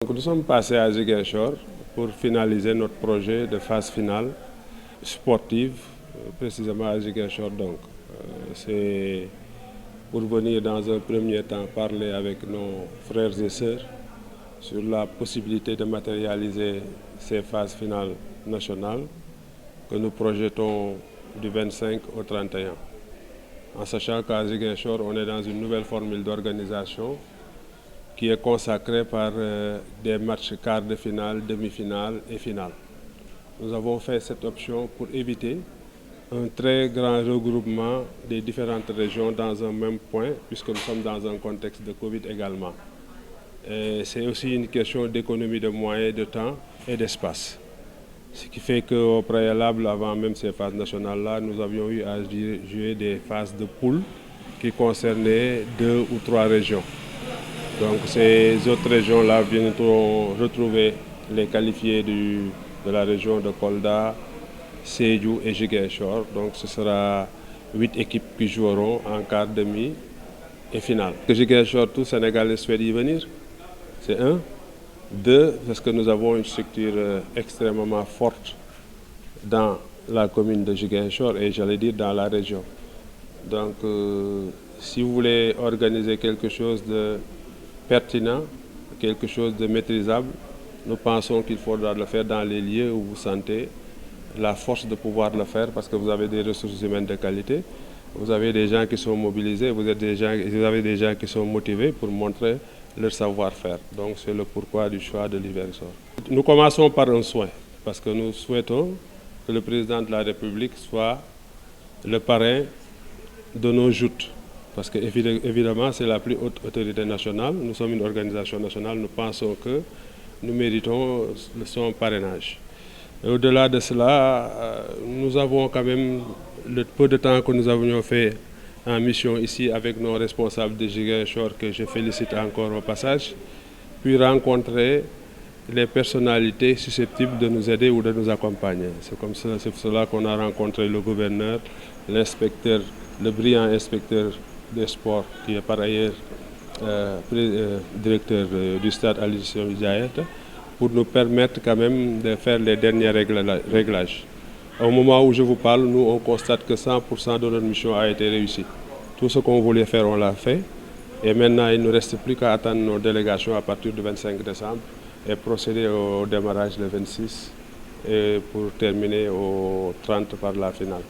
Donc, nous sommes passés à Ziguinchor pour finaliser notre projet de phase finale sportive, précisément à Ziguinchor. C'est pour venir dans un premier temps parler avec nos frères et sœurs sur la possibilité de matérialiser ces phases finales nationales que nous projetons du 25 au 31. En sachant qu'à Ziguinchor, on est dans une nouvelle formule d'organisation qui est consacrée par des matchs quarts de finale, demi-finale et finale. Nous avons fait cette option pour éviter un très grand regroupement des différentes régions dans un même point, puisque nous sommes dans un contexte de Covid également. C'est aussi une question d'économie de moyens, de temps et d'espace. Ce qui fait qu'au préalable, avant même ces phases nationales-là, nous avions eu à jouer des phases de poule qui concernaient 2 ou 3 régions. Donc ces autres régions-là viendront retrouver les qualifiés de la région de Kolda, Sédhiou et Ziguinchor. Donc ce sera 8 équipes qui joueront en quart, demi et finale. Que Ziguinchor, tout Sénégalais souhaite y venir, c'est un. Deux, parce que nous avons une structure extrêmement forte dans la commune de Ziguinchor et j'allais dire dans la région. Donc si vous voulez organiser quelque chose de pertinent, quelque chose de maîtrisable, nous pensons qu'il faudra le faire dans les lieux où vous sentez la force de pouvoir le faire parce que vous avez des ressources humaines de qualité, vous avez des gens qui sont mobilisés, vous avez des gens qui sont motivés pour montrer leur savoir-faire. Donc c'est le pourquoi du choix de Ziguinchor. Nous commençons par un souhait parce que nous souhaitons que le président de la République soit le parrain de nos joutes. Parce que évidemment, c'est la plus haute autorité nationale. Nous sommes une organisation nationale. Nous pensons que nous méritons son parrainage. Et au-delà de cela, nous avons quand même le peu de temps que nous avions fait en mission ici avec nos responsables de Ziguinchor, que je félicite encore au passage, puis rencontrer les personnalités susceptibles de nous aider ou de nous accompagner. C'est pour cela qu'on a rencontré le gouverneur, l'inspecteur, le brillant inspecteur des sports, qui est par ailleurs directeur du stade Aline Sitoé Diatta, pour nous permettre quand même de faire les derniers réglages. Au moment où je vous parle, nous on constate que 100% de notre mission a été réussie. Tout ce qu'on voulait faire, on l'a fait. Et maintenant, il ne nous reste plus qu'à attendre nos délégations à partir du 25 décembre et procéder au démarrage le 26 et pour terminer au 30 par la finale.